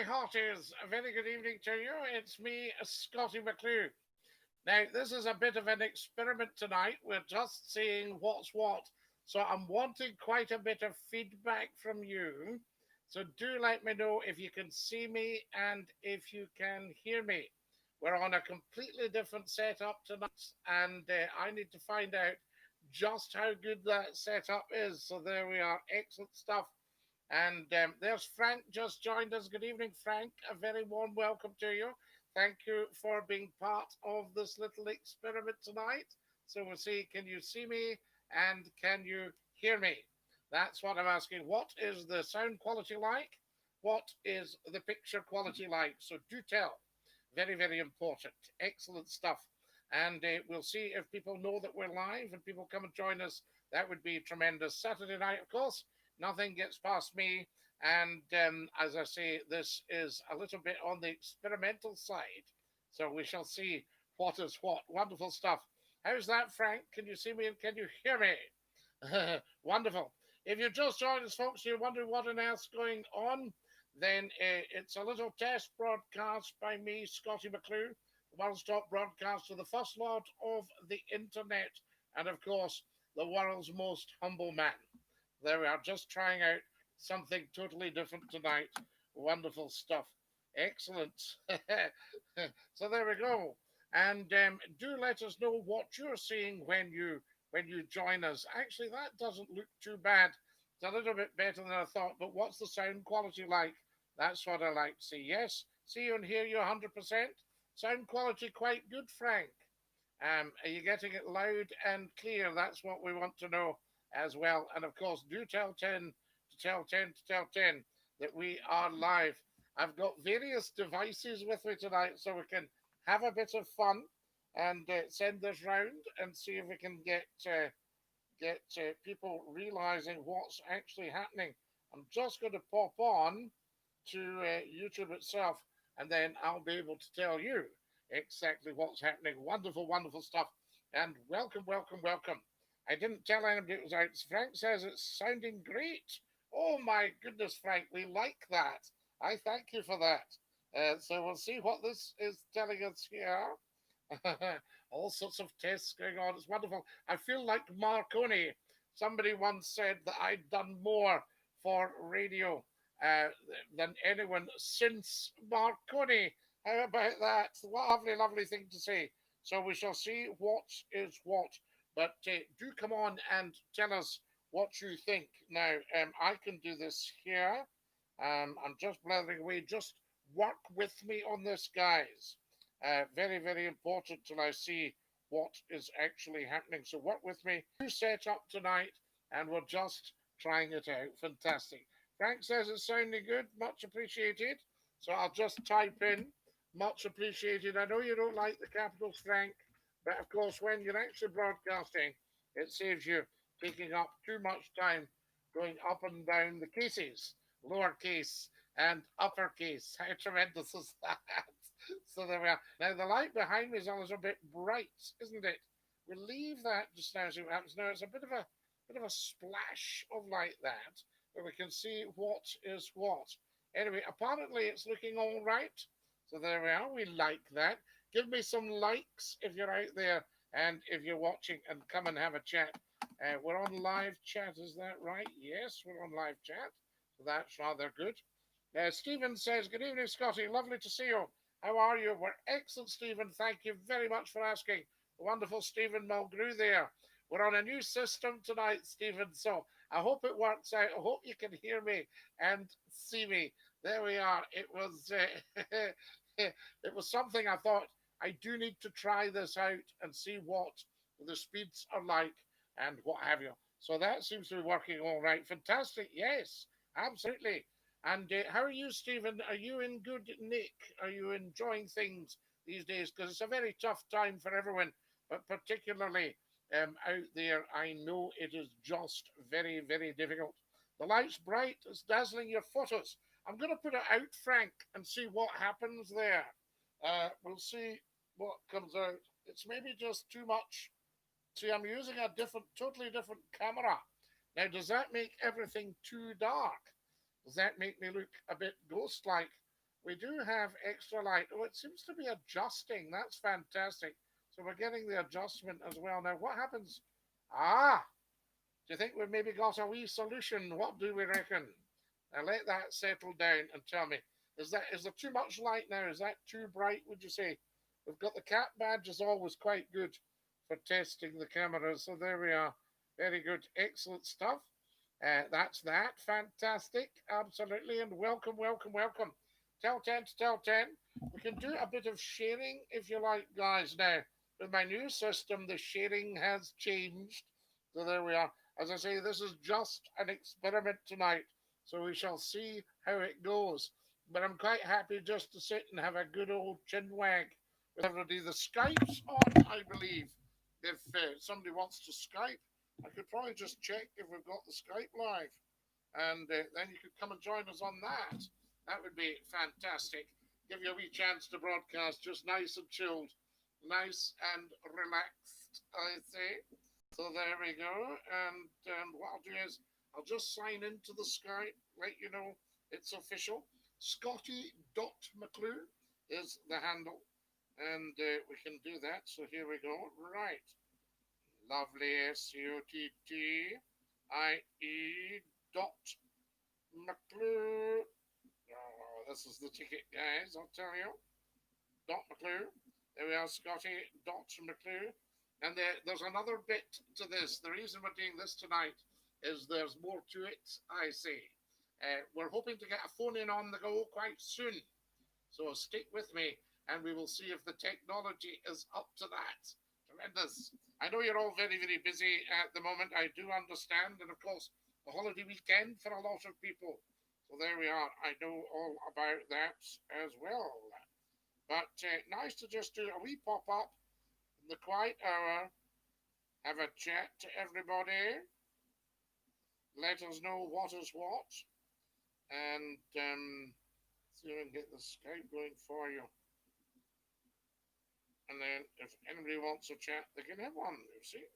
me hearties, a very good evening to you. It's me, Scottie McCLUE. Now, this is a bit of an experiment tonight. We're just seeing what's what. So I'm wanting quite a bit of feedback from you. So do let me know if you can see me and if you can hear me. We're on a completely different setup tonight, and I need to find out just how good that setup is. So there we are. Excellent stuff. And there's Frank just joined us. Good evening, Frank. A very warm welcome to you. Thank you for being part of this little experiment tonight. So we'll see, can you see me and can you hear me? That's what I'm asking. What is the sound quality like? What is the picture quality like? So do tell. Very, very important. Excellent stuff. And we'll see if people know that we're live and people come and join us. That would be tremendous. Saturday night, of course. Nothing gets past me. And as I say, this is a little bit on the experimental side. So we shall see what is what. Wonderful stuff. How's that, Frank? Can you see me and can you hear me? Wonderful. If you just joined us, folks, you're wondering what on earth's going on, then it's a little test broadcast by me, Scottie McCLUE, one-stop broadcast to the first lord of the internet, and of course, the world's most humble man. There we are, just trying out something totally different tonight. Wonderful stuff. Excellent. So there we go. And do let us know what you're seeing when you join us. Actually, that doesn't look too bad. It's a little bit better than I thought, but what's the sound quality like? That's what I like to see. Yes, see you and hear you 100%. Sound quality quite good, Frank. Are you getting it loud and clear? That's what we want to know as well. And of course, do tell 10 to tell 10 to tell 10 that we are live. I've got various devices with me tonight so we can have a bit of fun and send this round and see if we can get people realizing what's actually happening. I'm just going to pop on to YouTube itself and then I'll be able to tell you exactly what's happening. Wonderful, wonderful stuff. And welcome, welcome, welcome. I didn't tell anybody it was out. Frank says it's sounding great. Oh my goodness, Frank, we like that. I thank you for that. So we'll see what this is telling us here. All sorts of tests going on. It's wonderful. I feel like Marconi. Somebody once said that I'd done more for radio than anyone since Marconi. How about that? What a lovely, lovely thing to say. So we shall see what is what. But do come on and tell us what you think. Now, I can do this here. I'm just blathering away. Just work with me on this, guys. Very, very important till I see what is actually happening. So work with me. You set up tonight, and we're just trying it out. Fantastic. Frank says it's sounding good. Much appreciated. So I'll just type in much appreciated. I know you don't like the capitals, Frank, but of course, when you're actually broadcasting, it saves you taking up too much time going up and down the cases, lowercase and uppercase. How tremendous is that? So there we are. Now, the light behind me is a little bit bright, isn't it? We'll leave that just now, see what happens. Now, it's a bit of a splash of light that, but we can see what is what. Anyway, apparently it's looking all right. So there we are. We like that. Give me some likes if you're out there and if you're watching, and come and have a chat. We're on live chat, is that right? Yes, we're on live chat. So that's rather good. Stephen says, good evening, Scottie. Lovely to see you. How are you? We're excellent, Stephen. Thank you very much for asking. Wonderful Stephen Mulgrew there. We're on a new system tonight, Stephen. So I hope it works out. I hope you can hear me and see me. There we are. It was it was something I thought I do need to try this out and see what the speeds are like and what have you. So that seems to be working all right. Fantastic. Yes, absolutely. And how are you, Stephen? Are you in good nick? Are you enjoying things these days? Because it's a very tough time for everyone, but particularly out there, I know it is just very, very difficult. The light's bright. It's dazzling your photos. I'm going to put it out, Frank, and see what happens there. We'll see what comes out. It's maybe just too much. See, I'm using a totally different camera. Now, does that make everything too dark? Does that make me look a bit ghost-like? We do have extra light. Oh, it seems to be adjusting. That's fantastic. So we're getting the adjustment as well. Now, what happens? Ah, do you think we've maybe got a wee solution? What do we reckon? Now let that settle down and tell me. Is there too much light now? Is that too bright, would you say? We've got the cat badge is always quite good for testing the cameras. So there we are. Very good. Excellent stuff. That's that. Fantastic. Absolutely. And welcome, welcome, welcome. Tell 10 to tell 10. We can do a bit of sharing if you like, guys. Now, with my new system, the sharing has changed. So there we are. As I say, this is just an experiment tonight. So we shall see how it goes. But I'm quite happy just to sit and have a good old chin wag with everybody. The Skype's on, I believe. If somebody wants to Skype, I could probably just check if we've got the Skype live. And then you could come and join us on that. That would be fantastic. Give you a wee chance to broadcast just nice and chilled, nice and relaxed, I say. So there we go. And what I'll do is I'll just sign into the Skype, let you know it's official. Scottie.McCLUE is the handle. And we can do that. So here we go. Right. Lovely SCOTTIE dot McClue. Oh, this is the ticket, guys, I'll tell you. Dot McClue. There we are, Scottie dot McClue. And there's another bit to this. The reason we're doing this tonight is there's more to it, I say. We're hoping to get a phone in on the go quite soon. So stick with me and we will see if the technology is up to that. Tremendous. I know you're all very, very busy at the moment. I do understand. And of course, the holiday weekend for a lot of people. So there we are. I know all about that as well. But nice to just do a wee pop up in the quiet hour. Have a chat to everybody. Let us know what is what. And see if I can get the Skype going for you. And then if anybody wants a chat, they can have one, you see.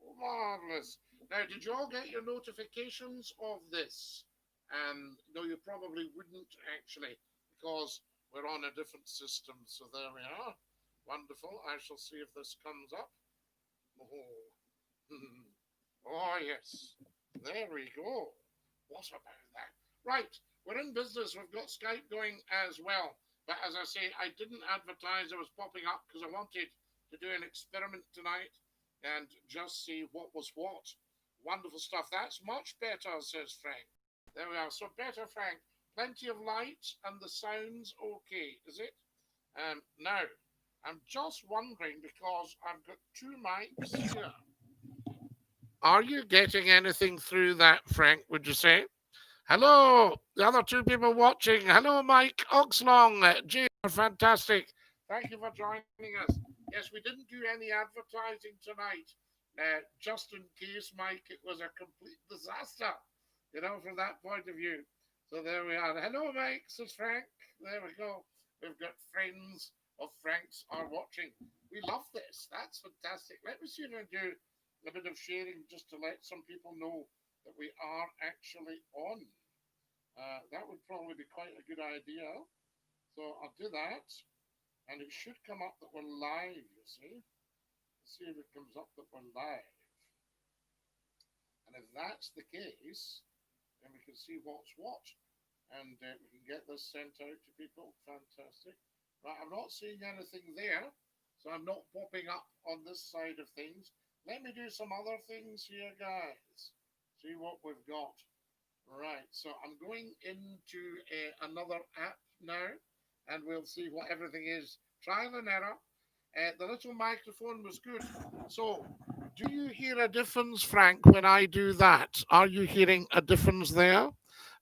Oh, marvellous. Now, did you all get your notifications of this? No, you probably wouldn't actually, because we're on a different system. So there we are. Wonderful. I shall see if this comes up. Oh, oh yes. There we go. What about that? Right, we're in business. We've got Skype going as well. But as I say, I didn't advertise I was popping up because I wanted to do an experiment tonight and just see what was what. Wonderful stuff. That's much better, says Frank. There we are. So better, Frank. Plenty of light and the sound's okay, is it? Now, I'm just wondering because I've got two mics here. Are you getting anything through that, Frank, would you say? Hello, the other two people watching. Hello, Mike Oxlong. Jay, fantastic. Thank you for joining us. Yes, we didn't do any advertising tonight. Just in case, Mike, it was a complete disaster, from that point of view. So there we are. Hello, Mike, says Frank. There we go. We've got friends of Frank's are watching. We love this. That's fantastic. Let me see if I can do a bit of sharing just to let some people know that we are actually on. That would probably be quite a good idea. So I'll do that. And it should come up that we're live, you see. Let's see if it comes up that we're live. And if that's the case, then we can see what's what. And we can get this sent out to people. Fantastic. Right, I'm not seeing anything there. So I'm not popping up on this side of things. Let me do some other things here, guys. See what we've got. Right, so I'm going into another app now, and we'll see what everything is. Trial and error. The little microphone was good. So, do you hear a difference, Frank, when I do that? Are you hearing a difference there?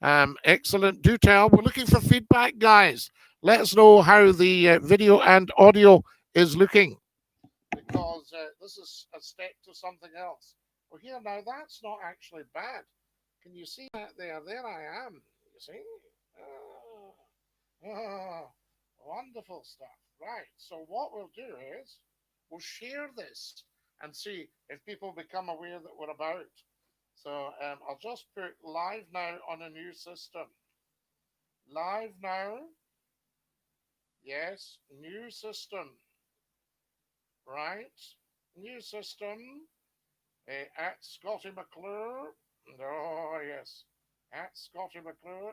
Excellent. Do tell. We're looking for feedback, guys. Let us know how the video and audio is looking. Because this is a step to something else. Well, here now, that's not actually bad. Can you see that there? There I am. You see? Wonderful stuff. Right. So what we'll do is we'll share this and see if people become aware that we're about. So I'll just put live now on a new system. Live now. Yes, new system. Right? New system. At Scottie McCLUE. Oh, yes. At Scottie McCLUE.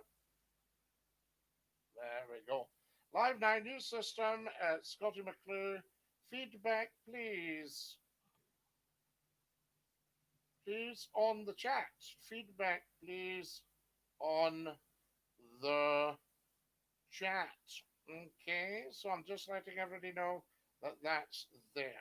There we go. Live now, new system at Scottie McCLUE. Feedback, please. Please on the chat. Feedback, please on the chat. Okay, so I'm just letting everybody know that that's there.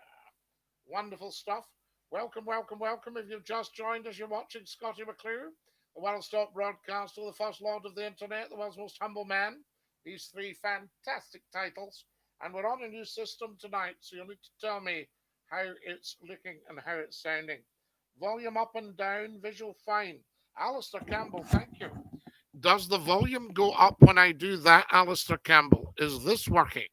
Wonderful stuff. Welcome, welcome, welcome. If you've just joined us, you're watching Scottie McCLUE, the one-stop broadcaster, the first lord of the internet, the world's most humble man. These three fantastic titles. And we're on a new system tonight, so you'll need to tell me how it's looking and how it's sounding. Volume up and down, visual fine. Alistair Campbell, thank you. Does the volume go up when I do that, Alistair Campbell? Is this working?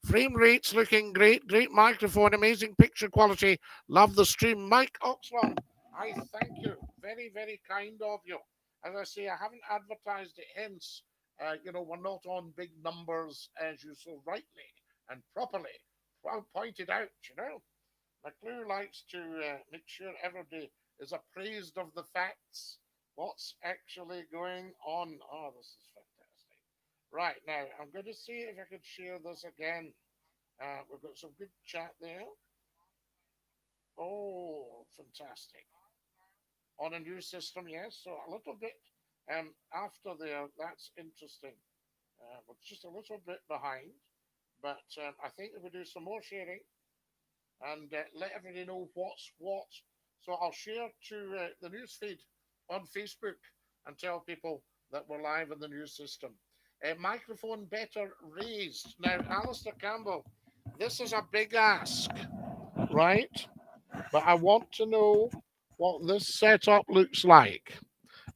Frame rates looking great. Great microphone. Amazing picture quality. Love the stream. Mike Oxford, I thank you. Very, very kind of you. As I say, I haven't advertised it, hence, we're not on big numbers, as you so rightly and properly pointed out, McClue likes to make sure everybody is appraised of the facts, what's actually going on. Oh, this is fantastic. Right, now, I'm going to see if I could share this again. We've got some good chat there. Oh, fantastic. On a new system, yes. So a little bit after there, that's interesting. We're just a little bit behind, but I think if we do some more sharing and let everybody know what's what. So I'll share to the news feed on Facebook and tell people that we're live in the new system. Microphone better raised. Now, Alistair Campbell, this is a big ask, right? But I want to know what this setup looks like.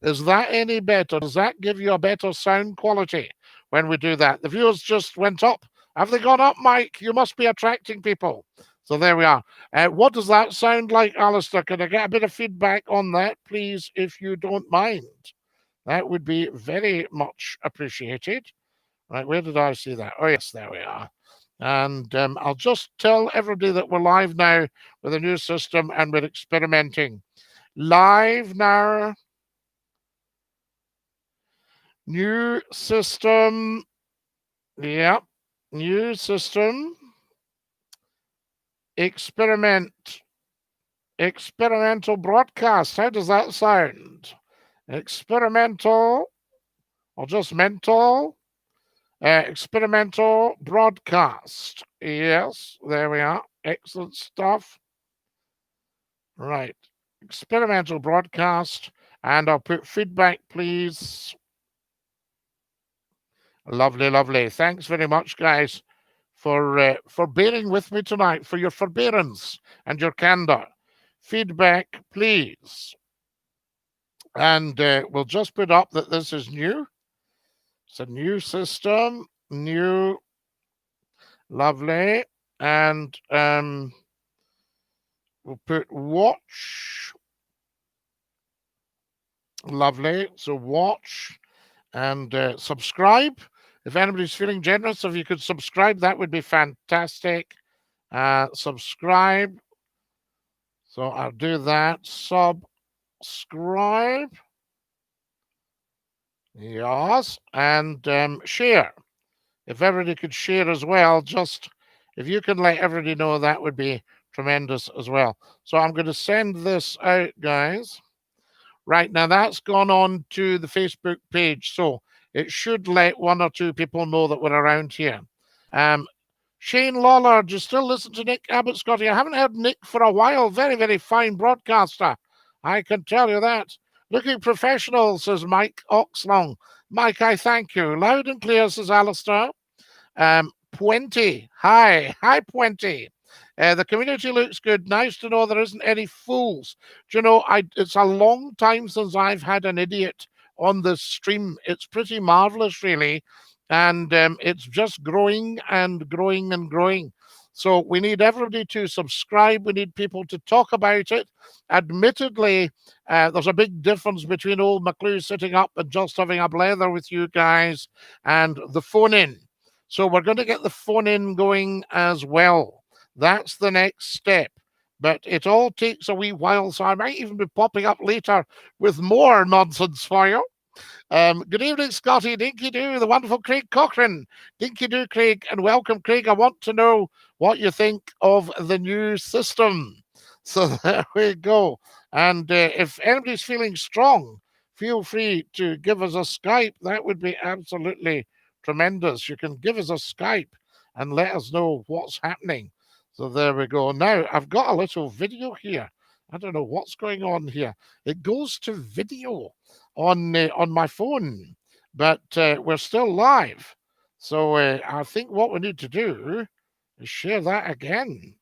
Is that any better? Does that give you a better sound quality when we do that? The viewers just went up. Have they gone up, Mike? You must be attracting people. So there we are. What does that sound like, Alistair? Can I get a bit of feedback on that, please, if you don't mind? That would be very much appreciated. Right, where did I see that? Oh, yes, there we are. And I'll just tell everybody that we're live now with a new system and we're experimenting. Live now. New system. Yep. New system. Experimental broadcast. How does that sound? Experimental or just mental? Experimental broadcast. Yes, there we are. Excellent stuff. Right. Experimental broadcast. And I'll put feedback, please. Lovely, lovely. Thanks very much, guys, for bearing with me tonight, for your forbearance and your candor. Feedback, please. And we'll just put up that this is new. It's a new system, new, lovely. And we'll put watch. Lovely. So watch and subscribe. If anybody's feeling generous, if you could subscribe, that would be fantastic. Subscribe. So I'll do that. Subscribe. Yes. And share. If everybody could share as well, just if you can let everybody know, that would be tremendous as well. So I'm going to send this out, guys. Right, now that's gone on to the Facebook page, so it should let one or two people know that we're around here. Shane Lawler, do you still listen to Nick Abbott, Scottie? I haven't heard Nick for a while. Very, very fine broadcaster. I can tell you that. Looking professional, says Mike Oxlong. Mike, I thank you. Loud and clear, says Alistair. Puente. Hi, Puente. The community looks good. Nice to know there isn't any fools. Do you know, it's a long time since I've had an idiot on this stream. It's pretty marvelous, really. And it's just growing and growing and growing. So we need everybody to subscribe. We need people to talk about it. Admittedly, there's a big difference between old McCLUE sitting up and just having a blather with you guys and the phone in. So we're going to get the phone in going as well. That's the next step. But it all takes a wee while, so I might even be popping up later with more nonsense for you. Good evening, Scottie, Dinky-Doo, the wonderful Craig Cochrane. Dinky-Doo, Craig, and welcome, Craig. I want to know what you think of the new system. So there we go. And if anybody's feeling strong, feel free to give us a Skype. That would be absolutely tremendous. You can give us a Skype and let us know what's happening. So there we go. Now, I've got a little video here. I don't know what's going on here. It goes to video on my phone, but we're still live. So I think what we need to do is share that again.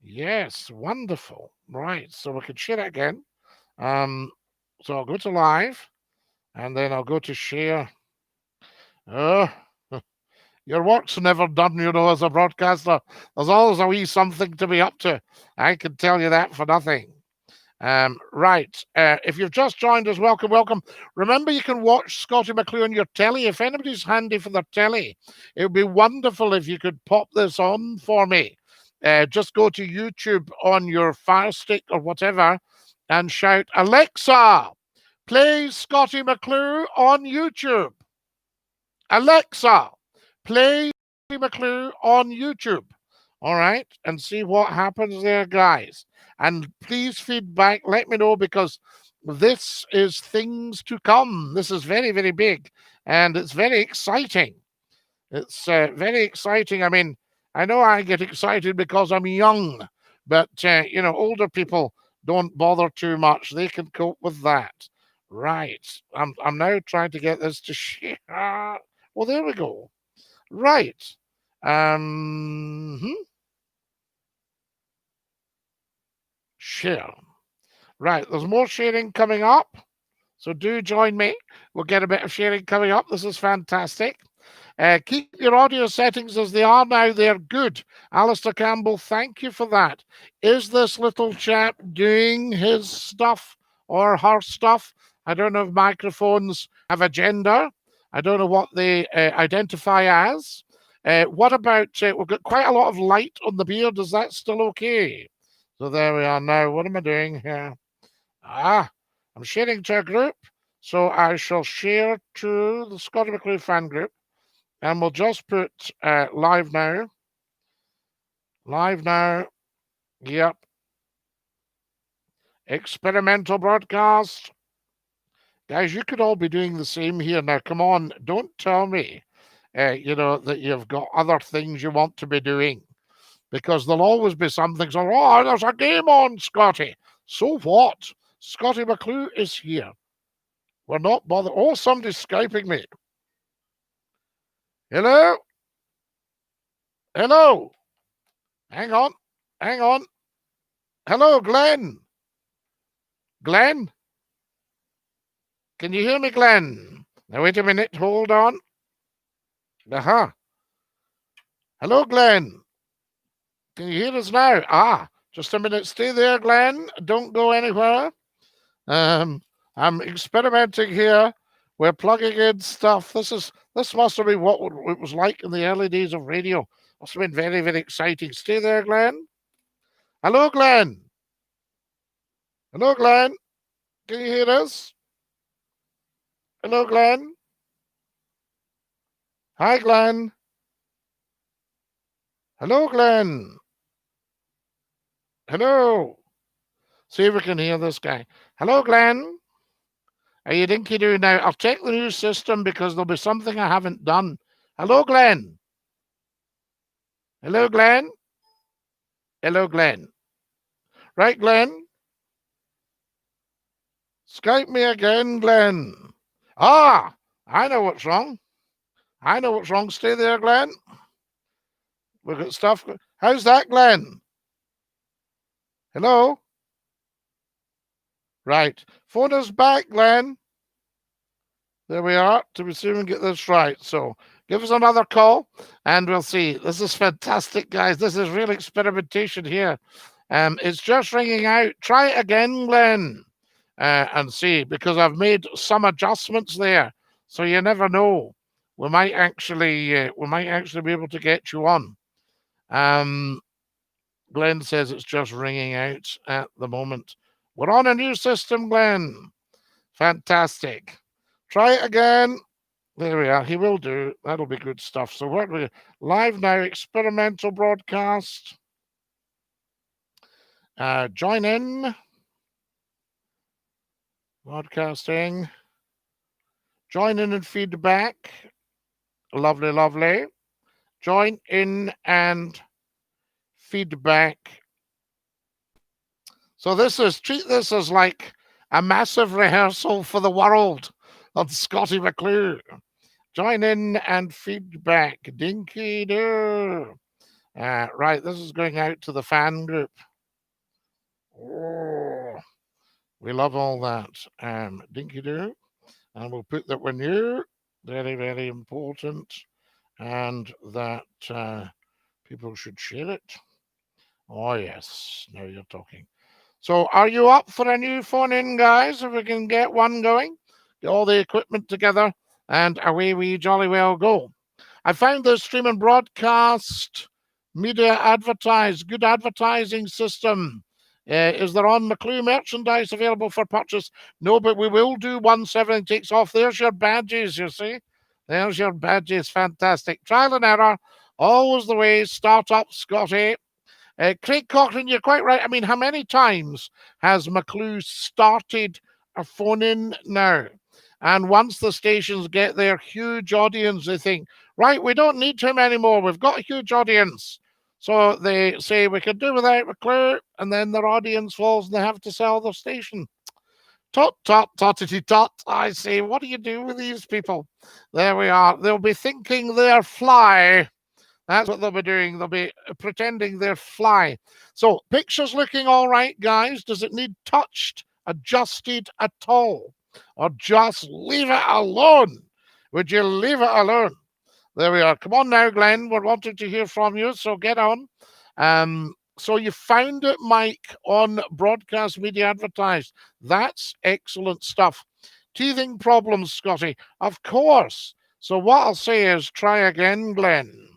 Yes, wonderful. Right, so we can share it again. So I'll go to live, and then I'll go to share. Oh, your work's never done, you know, as a broadcaster. There's always a wee something to be up to. I can tell you that for nothing. Right. If you've just joined us, welcome, welcome. Remember, you can watch Scottie McCLUE on your telly. If anybody's handy for their telly, it would be wonderful if you could pop this on for me. Just go to YouTube on your Fire Stick or whatever and shout, Alexa, play Scottie McCLUE on YouTube. Alexa, play Scottie McCLUE on YouTube. All right, and see what happens there, guys. And please feedback, let me know, because this is things to come. This is very, very big, and it's very exciting. It's very exciting. I mean, I know I get excited because I'm young, but, you know, older people don't bother too much. They can cope with that. Right. I'm now trying to get this to share. Well, there we go. Right. Share. Right, there's more sharing coming up. So do join me. We'll get a bit of sharing coming up. This is fantastic. Keep your audio settings as they are now. They're good. Alistair Campbell, thank you for that. Is this little chap doing his stuff or her stuff? I don't know if microphones have a gender. I don't know what they identify as. What about, we've got quite a lot of light on the beard. Is that still okay? So there we are now. What am I doing here? I'm sharing to a group. So I shall share to the Scottie McCLUE fan group. And we'll just put live now. Live now. Yep. Experimental broadcast. Guys, you could all be doing the same here. Now, come on. Don't tell me, you know, that you've got other things you want to be doing. Because there'll always be something. So, oh, there's a game on, Scottie. So what? Scottie McCLUE is here. We're not bothered. Oh, somebody's Skyping me. Hello? Hello? Hang on. Hang on. Hello, Glenn. Glenn? Can you hear me, Glenn? Now, wait a minute. Hold on. Hello, Glenn. Can you hear us now? Just a minute. Stay there, Glenn. Don't go anywhere. I'm experimenting here. We're plugging in stuff. This must have been what it was like in the early days of radio. Must have been very, very exciting. Stay there, Glenn. Hello, Glenn. Hello, Glenn. Can you hear us? Hello, Glenn. Hi, Glenn. Hello, Glenn. Hello. See if we can hear this guy. Hello, Glenn. Are you Dinky-Doo now? I'll check the new system because there'll be something I haven't done. Hello, Glenn. Hello, Glenn. Hello, Glenn. Right, Glenn. Skype me again, Glenn. I know what's wrong. I know what's wrong. Stay there, Glenn. We've got stuff. How's that, Glenn? Hello? Right. Phone us back, Glenn. There we are. To see if we can get this right. So Give us another call and we'll see. This is fantastic, guys. This is real experimentation here. It's just ringing out. Try it again, Glenn, and see, because I've made some adjustments there. So you never know. We might actually be able to get you on. Glenn says it's just ringing out at the moment. We're on a new system, Glenn. Fantastic. Try it again. There we are. He will do. That'll be good stuff. So what we live now, experimental broadcast. Join in. Broadcasting. Join in and feedback. Lovely, lovely. Join in and feedback. So treat this as like a massive rehearsal for the world of Scottie McCLUE. Join in and feedback. Dinky-Doo. Right, this is going out to the fan group. Oh, we love all that. Dinky-Doo. And we'll put that we're new. Very, very important. And that people should share it. Oh, yes. Now you're talking. So are you up for a new phone in, guys? If we can get one going, get all the equipment together, and away we jolly well go. I found the stream and broadcast media advertise, good advertising system. Is there on McCLUE merchandise available for purchase? No, but we will do once everything takes off. There's your badges, you see. There's your badges. Fantastic. Trial and error. Always the way. Start up, Scottie. Craig Cochran, you're quite right. I mean, how many times has McCLUE started a phone in now? And once the stations get their huge audience, they think, right, we don't need him anymore. We've got a huge audience. So they say we can do without McCLUE, and then their audience falls and they have to sell their station. Tot, tot, tottity tot. I say, what do you do with these people? There we are. They'll be thinking they're fly. That's what they'll be doing. They'll be pretending they're fly. So, picture's looking all right, guys. Does it need touched, adjusted at all? Or just leave it alone? Would you leave it alone? There we are. Come on now, Glenn. We're wanting to hear from you, so get on. So you found it, Mike, on broadcast media advertised. That's excellent stuff. Teething problems, Scottie. Of course. So what I'll say is try again, Glenn.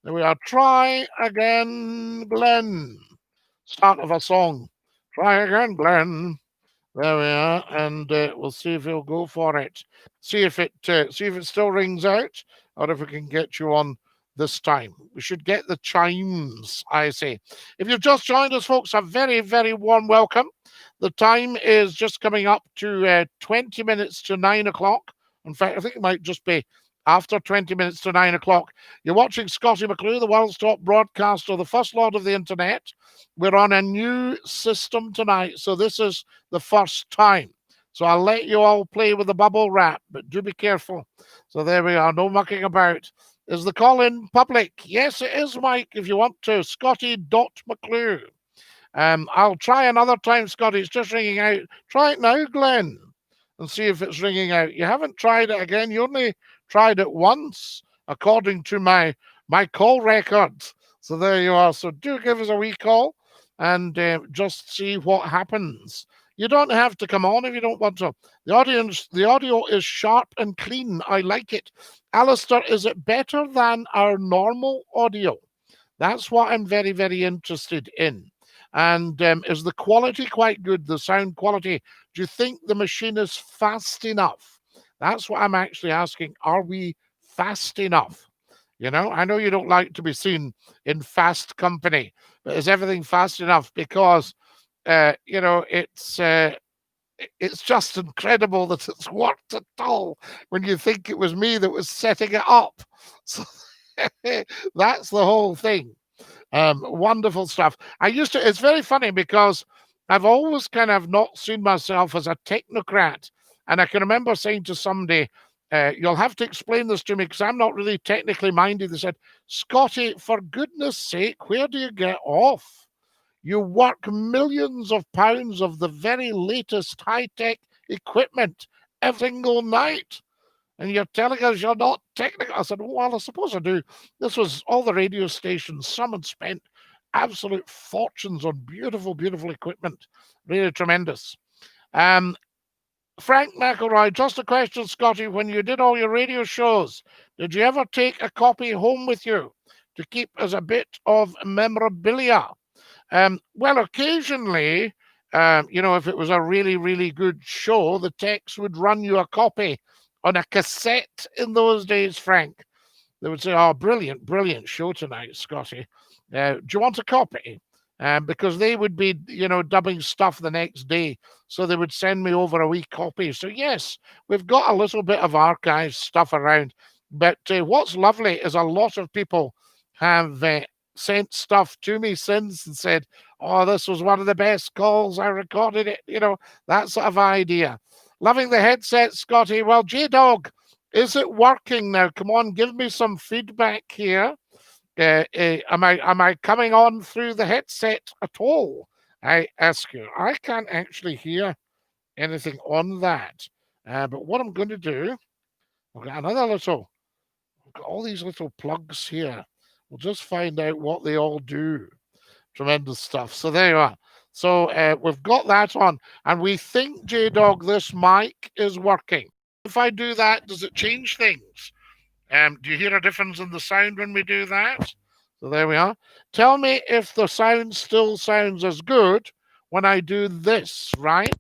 There we are. Try again, Glenn. Start of a song. Try again, Glenn. There we are, and we'll see if he'll go for it. See if it still rings out, or if we can get you on this time. We should get the chimes, I say. If you've just joined us, folks, a very, very warm welcome. The time is just coming up to 20 minutes to 9 o'clock. In fact, I think it might just be after 20 minutes to 9 o'clock. You're watching Scottie McCLUE, the world's top broadcaster, the first lord of the internet. We're on a new system tonight, so this is the first time. So I'll let you all play with the bubble wrap, but do be careful. So there we are, no mucking about. Is the call in public? Yes, it is, Mike, if you want to. Scottie.McCLUE. I'll try another time, Scottie. It's just ringing out. Try it now, Glenn, and see if it's ringing out. You haven't tried it again. You only tried it once, according to my call record. So there you are. So do give us a wee call and just see what happens. You don't have to come on if you don't want to. The audio is sharp and clean. I like it. Alistair, is it better than our normal audio? That's what I'm very, very interested in. And is the quality quite good, the sound quality? Do you think the machine is fast enough? That's what I'm actually asking. Are we fast enough? You know, I know you don't like to be seen in fast company, but is everything fast enough? Because, you know, it's just incredible that it's worked at all when you think it was me that was setting it up. So that's the whole thing. Wonderful stuff. It's very funny because I've always kind of not seen myself as a technocrat. And I can remember saying to somebody, you'll have to explain this to me because I'm not really technically minded. They said, Scottie, for goodness sake, where do you get off? You work millions of pounds of the very latest high-tech equipment every single night. and you're telling us you're not technical. I said, well, I suppose I do. This was all the radio stations. Some had spent absolute fortunes on beautiful, beautiful equipment. Really tremendous. Frank McElroy, just a question, Scottie. When you did all your radio shows, did you ever take a copy home with you to keep as a bit of memorabilia? Well, occasionally, if it was a really, really good show, the techs would run you a copy on a cassette in those days, Frank. They would say, oh, brilliant, brilliant show tonight, Scottie. Do you want a copy? Because they would be, dubbing stuff the next day. So they would send me over a wee copy. So, yes, we've got a little bit of archive stuff around. But what's lovely is a lot of people have sent stuff to me since and said, oh, this was one of the best calls. I recorded it, that sort of idea. Loving the headset, Scottie. Well, J-Dog, is it working now? Come on, give me some feedback here. Am I coming on through the headset at all? I ask you. I can't actually hear anything on that. But what I'm going to do, I've got all these little plugs here. We'll just find out what they all do. Tremendous stuff. So there you are. So we've got that on, and we think, J-Dog, this mic is working. If I do that, does it change things? Do you hear a difference in the sound when we do that? So there we are. Tell me if the sound still sounds as good when I do this, right?